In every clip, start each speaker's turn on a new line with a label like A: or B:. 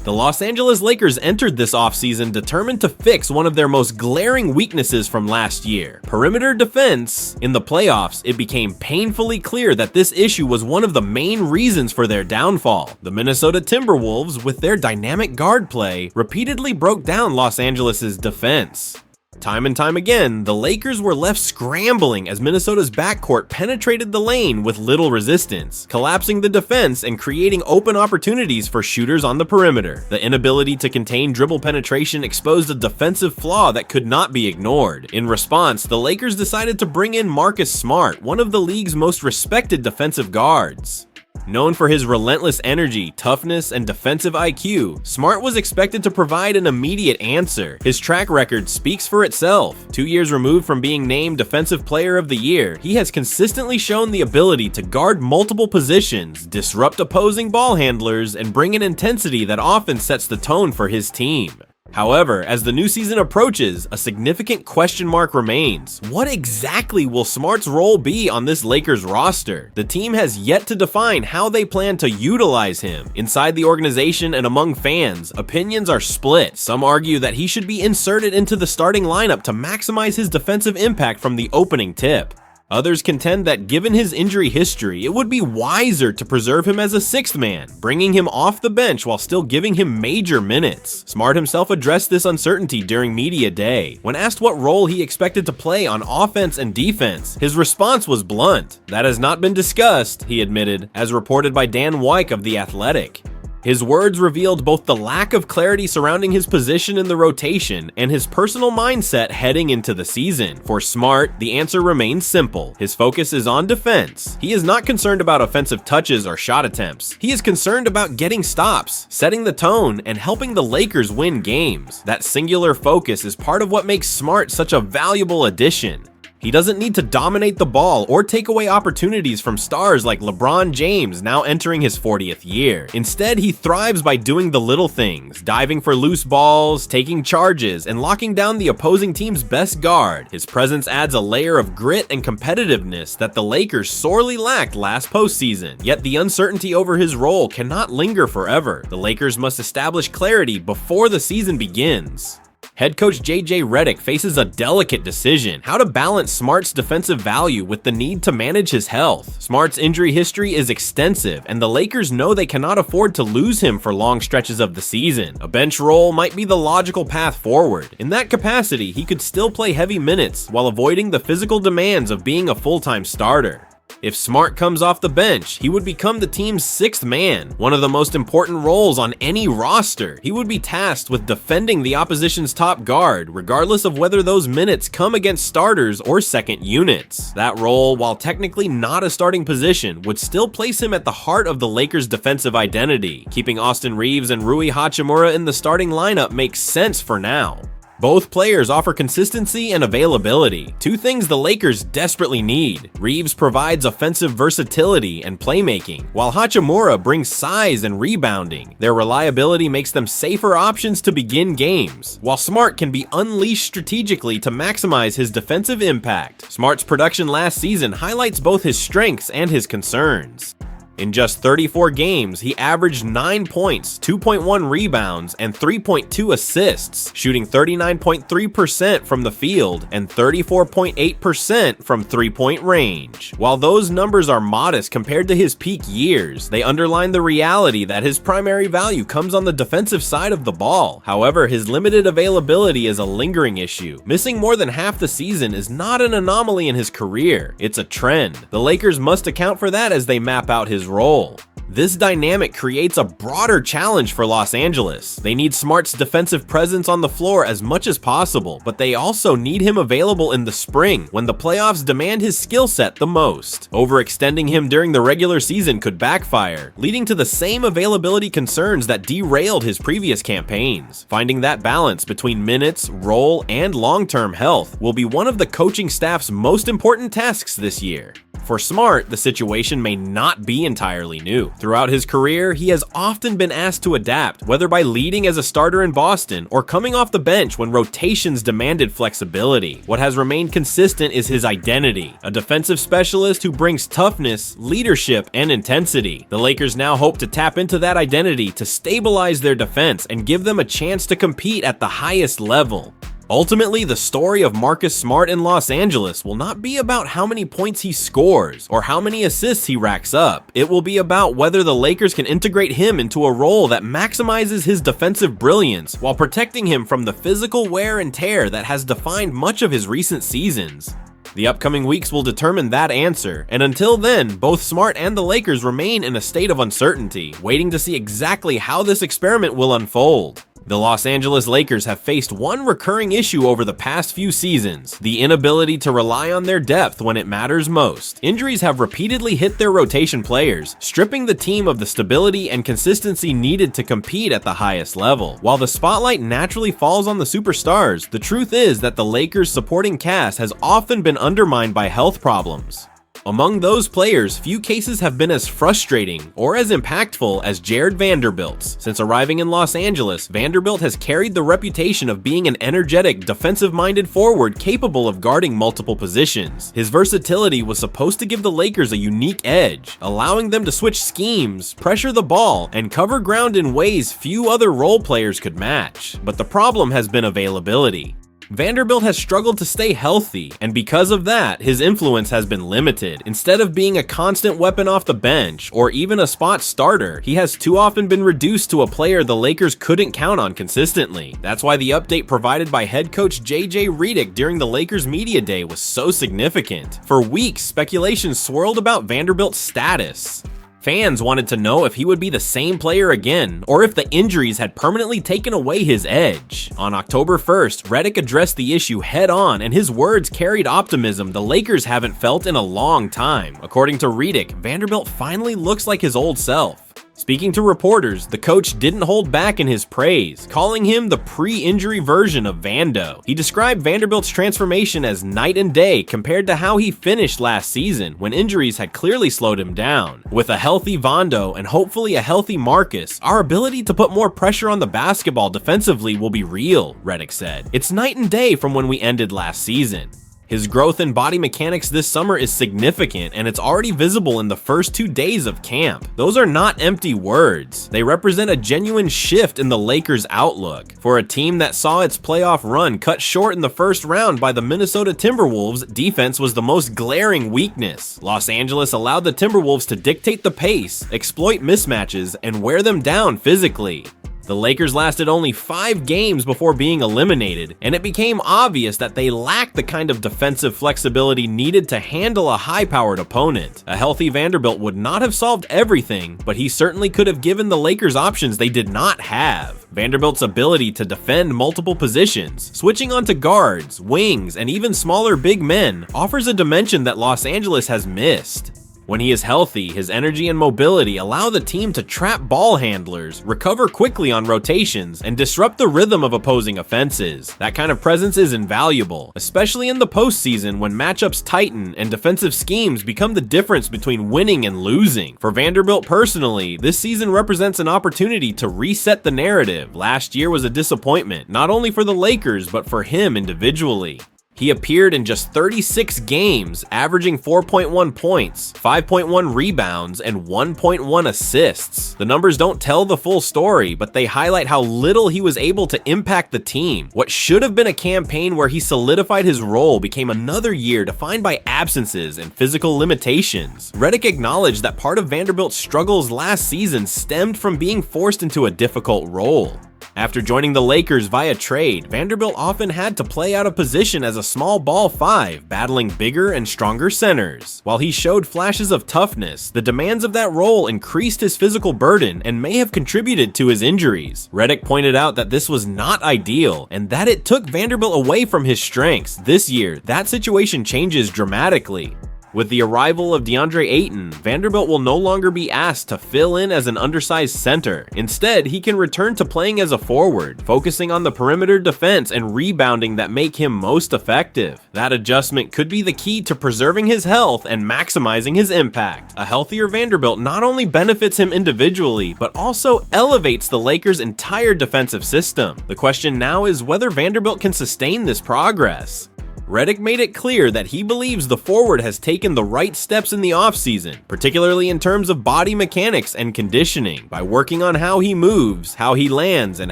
A: The Los Angeles Lakers entered this offseason determined to fix one of their most glaring weaknesses from last year: perimeter defense. In the playoffs, it became painfully clear that this issue was one of the main reasons for their downfall. The Minnesota Timberwolves, with their dynamic guard play, repeatedly broke down Los Angeles' defense. Time and time again, the Lakers were left scrambling as Minnesota's backcourt penetrated the lane with little resistance, collapsing the defense and creating open opportunities for shooters on the perimeter. The inability to contain dribble penetration exposed a defensive flaw that could not be ignored. In response, the Lakers decided to bring in Marcus Smart, one of the league's most respected defensive guards. Known for his relentless energy, toughness, and defensive IQ, Smart was expected to provide an immediate answer. His track record speaks for itself. 2 years removed from being named Defensive Player of the Year, he has consistently shown the ability to guard multiple positions, disrupt opposing ball handlers, and bring an intensity that often sets the tone for his team. However, as the new season approaches, a significant question mark remains. What exactly will Smart's role be on this Lakers roster? The team has yet to define how they plan to utilize him. Inside the organization and among fans, opinions are split. Some argue that he should be inserted into the starting lineup to maximize his defensive impact from the opening tip. Others contend that given his injury history, it would be wiser to preserve him as a sixth man, bringing him off the bench while still giving him major minutes. Smart himself addressed this uncertainty during media day. When asked what role he expected to play on offense and defense, his response was blunt. "That has not been discussed," he admitted, as reported by Dan Wyke of The Athletic. His words revealed both the lack of clarity surrounding his position in the rotation and his personal mindset heading into the season. For Smart, the answer remains simple. His focus is on defense. He is not concerned about offensive touches or shot attempts. He is concerned about getting stops, setting the tone, and helping the Lakers win games. That singular focus is part of what makes Smart such a valuable addition. He doesn't need to dominate the ball or take away opportunities from stars like LeBron James, now entering his 40th year. Instead, he thrives by doing the little things, diving for loose balls, taking charges, and locking down the opposing team's best guard. His presence adds a layer of grit and competitiveness that the Lakers sorely lacked last postseason. Yet the uncertainty over his role cannot linger forever. The Lakers must establish clarity before the season begins. Head coach JJ Redick faces a delicate decision: how to balance Smart's defensive value with the need to manage his health. Smart's injury history is extensive, and the Lakers know they cannot afford to lose him for long stretches of the season. A bench role might be the logical path forward. In that capacity, he could still play heavy minutes while avoiding the physical demands of being a full-time starter. If Smart comes off the bench, he would become the team's sixth man, one of the most important roles on any roster. He would be tasked with defending the opposition's top guard, regardless of whether those minutes come against starters or second units. That role, while technically not a starting position, would still place him at the heart of the Lakers' defensive identity. Keeping Austin Reeves and Rui Hachimura in the starting lineup makes sense for now. Both players offer consistency and availability, two things the Lakers desperately need. Reeves provides offensive versatility and playmaking, while Hachimura brings size and rebounding. Their reliability makes them safer options to begin games, while Smart can be unleashed strategically to maximize his defensive impact. Smart's production last season highlights both his strengths and his concerns. In just 34 games, he averaged 9 points, 2.1 rebounds, and 3.2 assists, shooting 39.3% from the field and 34.8% from three-point range. While those numbers are modest compared to his peak years, they underline the reality that his primary value comes on the defensive side of the ball. However, his limited availability is a lingering issue. Missing more than half the season is not an anomaly in his career, it's a trend. The Lakers must account for that as they map out his role. This dynamic creates a broader challenge for Los Angeles. They need Smart's defensive presence on the floor as much as possible, but they also need him available in the spring when the playoffs demand his skill set the most. Overextending him during the regular season could backfire, leading to the same availability concerns that derailed his previous campaigns. Finding that balance between minutes, role, and long-term health will be one of the coaching staff's most important tasks this year. For Smart, the situation may not be entirely new. Throughout his career, he has often been asked to adapt, whether by leading as a starter in Boston or coming off the bench when rotations demanded flexibility. What has remained consistent is his identity, a defensive specialist who brings toughness, leadership, and intensity. The Lakers now hope to tap into that identity to stabilize their defense and give them a chance to compete at the highest level. Ultimately, the story of Marcus Smart in Los Angeles will not be about how many points he scores or how many assists he racks up. It will be about whether the Lakers can integrate him into a role that maximizes his defensive brilliance while protecting him from the physical wear and tear that has defined much of his recent seasons. The upcoming weeks will determine that answer, and until then, both Smart and the Lakers remain in a state of uncertainty, waiting to see exactly how this experiment will unfold. The Los Angeles Lakers have faced one recurring issue over the past few seasons: the inability to rely on their depth when it matters most. Injuries have repeatedly hit their rotation players, stripping the team of the stability and consistency needed to compete at the highest level. While the spotlight naturally falls on the superstars, the truth is that the Lakers' supporting cast has often been undermined by health problems. Among those players, few cases have been as frustrating or as impactful as Jared Vanderbilt's. Since arriving in Los Angeles, Vanderbilt has carried the reputation of being an energetic, defensive-minded forward capable of guarding multiple positions. His versatility was supposed to give the Lakers a unique edge, allowing them to switch schemes, pressure the ball, and cover ground in ways few other role players could match. But the problem has been availability. Vanderbilt has struggled to stay healthy, and because of that, his influence has been limited. Instead of being a constant weapon off the bench, or even a spot starter, he has too often been reduced to a player the Lakers couldn't count on consistently. That's why the update provided by head coach JJ Redick during the Lakers media day was so significant. For weeks, speculation swirled about Vanderbilt's status. Fans wanted to know if he would be the same player again, or if the injuries had permanently taken away his edge. On October 1st, Redick addressed the issue head-on, and his words carried optimism the Lakers haven't felt in a long time. According to Redick, Vanderbilt finally looks like his old self. Speaking to reporters, the coach didn't hold back in his praise, calling him the pre-injury version of Vando. He described Vanderbilt's transformation as night and day compared to how he finished last season, when injuries had clearly slowed him down. With a healthy Vando and hopefully a healthy Marcus, our ability to put more pressure on the basketball defensively will be real, Redick said. It's night and day from when we ended last season. His growth in body mechanics this summer is significant, and it's already visible in the first 2 days of camp. Those are not empty words. They represent a genuine shift in the Lakers' outlook. For a team that saw its playoff run cut short in the first round by the Minnesota Timberwolves, defense was the most glaring weakness. Los Angeles allowed the Timberwolves to dictate the pace, exploit mismatches, and wear them down physically. The Lakers lasted only 5 games before being eliminated, and it became obvious that they lacked the kind of defensive flexibility needed to handle a high-powered opponent. A healthy Vanderbilt would not have solved everything, but he certainly could have given the Lakers options they did not have. Vanderbilt's ability to defend multiple positions, switching onto guards, wings, and even smaller big men, offers a dimension that Los Angeles has missed. When he is healthy, his energy and mobility allow the team to trap ball handlers, recover quickly on rotations, and disrupt the rhythm of opposing offenses. That kind of presence is invaluable, especially in the postseason when matchups tighten and defensive schemes become the difference between winning and losing. For Vanderbilt personally, this season represents an opportunity to reset the narrative. Last year was a disappointment, not only for the Lakers, but for him individually. He appeared in just 36 games, averaging 4.1 points, 5.1 rebounds, and 1.1 assists. The numbers don't tell the full story, but they highlight how little he was able to impact the team. What should have been a campaign where he solidified his role became another year defined by absences and physical limitations. Redick acknowledged that part of Vanderbilt's struggles last season stemmed from being forced into a difficult role. After joining the Lakers via trade, Vanderbilt often had to play out of position as a small ball 5, battling bigger and stronger centers. While he showed flashes of toughness, the demands of that role increased his physical burden and may have contributed to his injuries. Redick pointed out that this was not ideal and that it took Vanderbilt away from his strengths. This year, that situation changes dramatically. With the arrival of DeAndre Ayton, Vanderbilt will no longer be asked to fill in as an undersized center. Instead, he can return to playing as a forward, focusing on the perimeter defense and rebounding that make him most effective. That adjustment could be the key to preserving his health and maximizing his impact. A healthier Vanderbilt not only benefits him individually, but also elevates the Lakers' entire defensive system. The question now is whether Vanderbilt can sustain this progress. Redick made it clear that he believes the forward has taken the right steps in the offseason, particularly in terms of body mechanics and conditioning. By working on how he moves, how he lands, and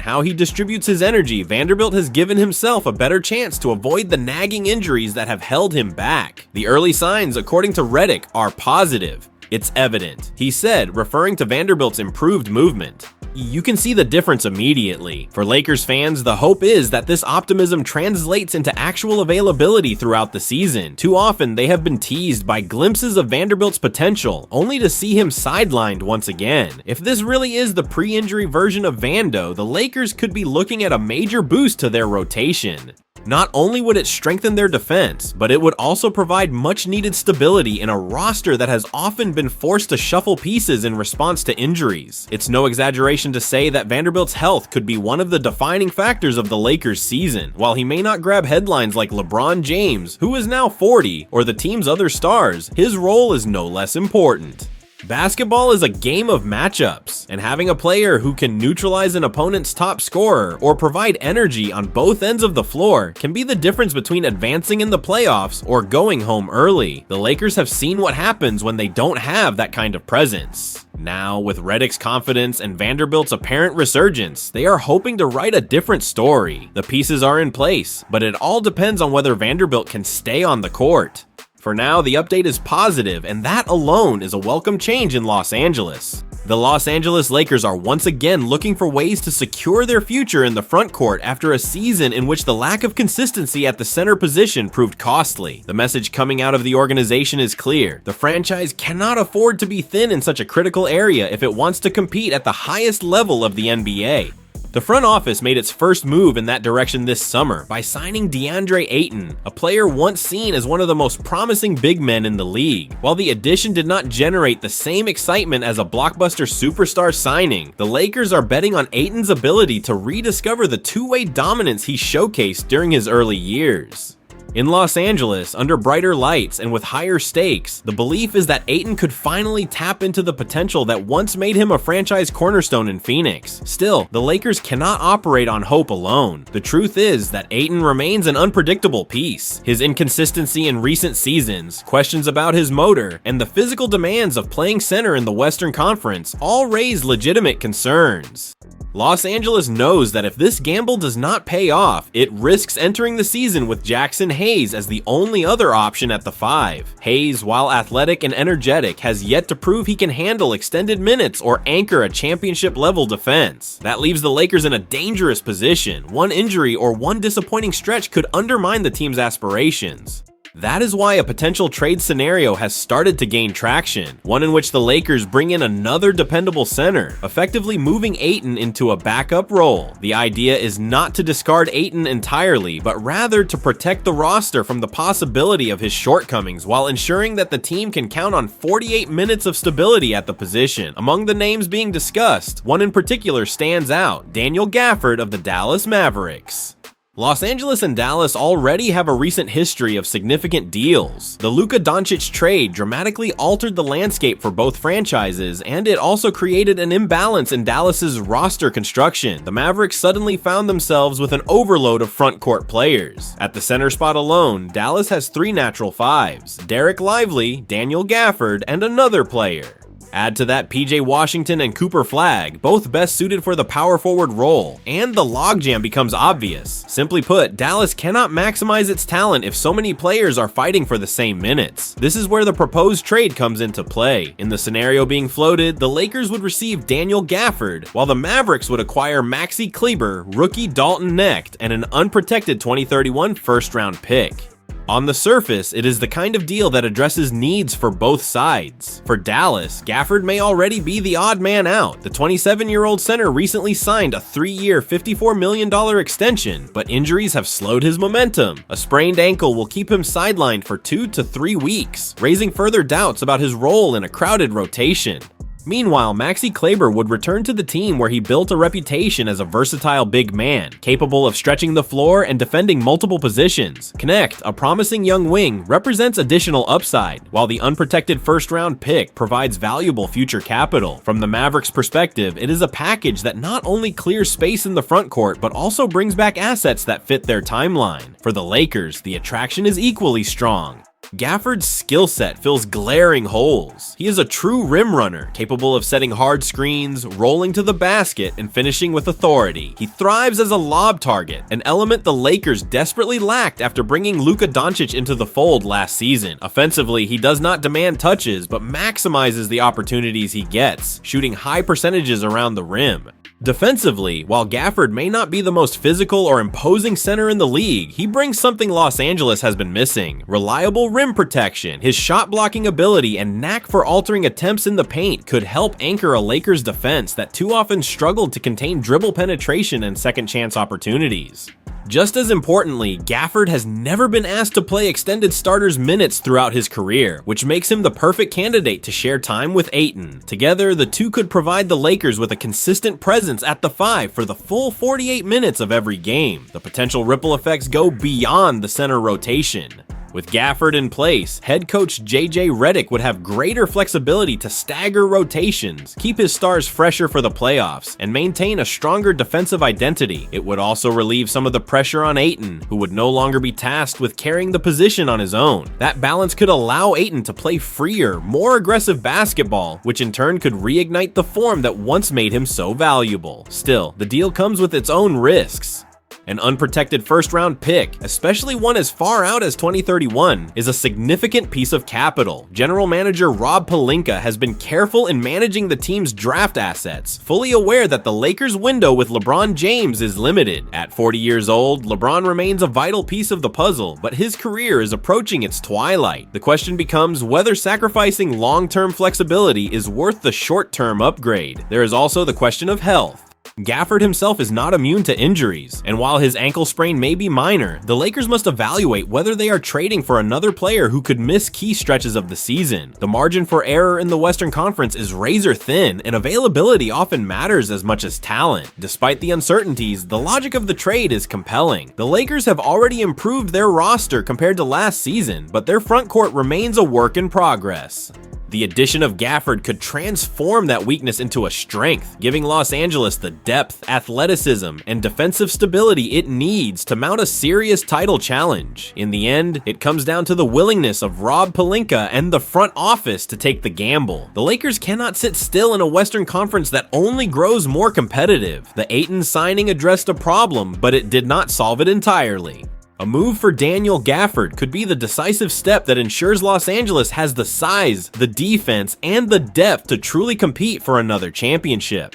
A: how he distributes his energy, Vanderbilt has given himself a better chance to avoid the nagging injuries that have held him back. The early signs, according to Redick, are positive. It's evident, he said, referring to Vanderbilt's improved movement. You can see the difference immediately. For Lakers fans, the hope is that this optimism translates into actual availability throughout the season. Too often, they have been teased by glimpses of Vanderbilt's potential, only to see him sidelined once again. If this really is the pre-injury version of Vando, the Lakers could be looking at a major boost to their rotation. Not only would it strengthen their defense, but it would also provide much-needed stability in a roster that has often been forced to shuffle pieces in response to injuries. It's no exaggeration to say that Vanderbilt's health could be one of the defining factors of the Lakers' season. While he may not grab headlines like LeBron James, who is now 40, or the team's other stars, his role is no less important. Basketball is a game of matchups, and having a player who can neutralize an opponent's top scorer or provide energy on both ends of the floor can be the difference between advancing in the playoffs or going home early. The Lakers have seen what happens when they don't have that kind of presence. Now, with Redick's confidence and Vanderbilt's apparent resurgence, they are hoping to write a different story. The pieces are in place, but it all depends on whether Vanderbilt can stay on the court. For now, the update is positive, and that alone is a welcome change in Los Angeles. The Los Angeles Lakers are once again looking for ways to secure their future in the front court after a season in which the lack of consistency at the center position proved costly. The message coming out of the organization is clear. The franchise cannot afford to be thin in such a critical area if it wants to compete at the highest level of the NBA. The front office made its first move in that direction this summer by signing DeAndre Ayton, a player once seen as one of the most promising big men in the league. While the addition did not generate the same excitement as a blockbuster superstar signing, the Lakers are betting on Ayton's ability to rediscover the two-way dominance he showcased during his early years. In Los Angeles, under brighter lights and with higher stakes, the belief is that Ayton could finally tap into the potential that once made him a franchise cornerstone in Phoenix. Still, the Lakers cannot operate on hope alone. The truth is that Ayton remains an unpredictable piece. His inconsistency in recent seasons, questions about his motor, and the physical demands of playing center in the Western Conference all raise legitimate concerns. Los Angeles knows that if this gamble does not pay off, it risks entering the season with Jackson Hayes as the only other option at the 5. Hayes, while athletic and energetic, has yet to prove he can handle extended minutes or anchor a championship-level defense. That leaves the Lakers in a dangerous position. One injury or one disappointing stretch could undermine the team's aspirations. That is why a potential trade scenario has started to gain traction, one in which the Lakers bring in another dependable center, effectively moving Ayton into a backup role. The idea is not to discard Ayton entirely, but rather to protect the roster from the possibility of his shortcomings while ensuring that the team can count on 48 minutes of stability at the position. Among the names being discussed, one in particular stands out: Daniel Gafford of the Dallas Mavericks. Los Angeles and Dallas already have a recent history of significant deals. The Luka Doncic trade dramatically altered the landscape for both franchises, and it also created an imbalance in Dallas's roster construction. The Mavericks suddenly found themselves with an overload of front court players. At the center spot alone, Dallas has 3 natural 5s: Derek Lively, Daniel Gafford, and another player. Add to that PJ Washington and Cooper Flagg, both best suited for the power forward role, and the logjam becomes obvious. Simply put, Dallas cannot maximize its talent if so many players are fighting for the same minutes. This is where the proposed trade comes into play. In the scenario being floated, the Lakers would receive Daniel Gafford, while the Mavericks would acquire Maxi Kleber, rookie Dalton Knecht, and an unprotected 2031 first-round pick. On the surface, it is the kind of deal that addresses needs for both sides. For Dallas, Gafford may already be the odd man out. The 27-year-old center recently signed a 3-year, $54 million extension, but injuries have slowed his momentum. A sprained ankle will keep him sidelined for 2 to 3 weeks, raising further doubts about his role in a crowded rotation. Meanwhile, Maxi Kleber would return to the team where he built a reputation as a versatile big man, capable of stretching the floor and defending multiple positions. Knecht, a promising young wing, represents additional upside, while the unprotected first-round pick provides valuable future capital. From the Mavericks' perspective, it is a package that not only clears space in the front court, but also brings back assets that fit their timeline. For the Lakers, the attraction is equally strong. Gafford's skill set fills glaring holes. He is a true rim runner, capable of setting hard screens, rolling to the basket, and finishing with authority. He thrives as a lob target, an element the Lakers desperately lacked after bringing Luka Doncic into the fold last season. Offensively, he does not demand touches, but maximizes the opportunities he gets, shooting high percentages around the rim. Defensively, while Gafford may not be the most physical or imposing center in the league, he brings something Los Angeles has been missing: reliable rim protection. His shot-blocking ability and knack for altering attempts in the paint could help anchor a Lakers defense that too often struggled to contain dribble penetration and second-chance opportunities. Just as importantly, Gafford has never been asked to play extended starters minutes throughout his career, which makes him the perfect candidate to share time with Ayton. Together, the two could provide the Lakers with a consistent presence at the 5 for the full 48 minutes of every game. The potential ripple effects go beyond the center rotation. With Gafford in place, head coach JJ Redick would have greater flexibility to stagger rotations, keep his stars fresher for the playoffs, and maintain a stronger defensive identity. It would also relieve some of the pressure on Ayton, who would no longer be tasked with carrying the position on his own. That balance could allow Ayton to play freer, more aggressive basketball, which in turn could reignite the form that once made him so valuable. Still, the deal comes with its own risks. An unprotected first-round pick, especially one as far out as 2031, is a significant piece of capital. General manager Rob Pelinka has been careful in managing the team's draft assets, fully aware that the Lakers' window with LeBron James is limited. At 40 years old, LeBron remains a vital piece of the puzzle, but his career is approaching its twilight. The question becomes whether sacrificing long-term flexibility is worth the short-term upgrade. There is also the question of health. Gafford himself is not immune to injuries, and while his ankle sprain may be minor, the Lakers must evaluate whether they are trading for another player who could miss key stretches of the season. The margin for error in the Western Conference is razor thin, and availability often matters as much as talent. Despite the uncertainties, the logic of the trade is compelling. The Lakers have already improved their roster compared to last season, but their front court remains a work in progress. The addition of Gafford could transform that weakness into a strength, giving Los Angeles the depth, athleticism, and defensive stability it needs to mount a serious title challenge. In the end, it comes down to the willingness of Rob Pelinka and the front office to take the gamble. The Lakers cannot sit still in a Western Conference that only grows more competitive. The Ayton signing addressed a problem, but it did not solve it entirely. A move for Daniel Gafford could be the decisive step that ensures Los Angeles has the size, the defense, and the depth to truly compete for another championship.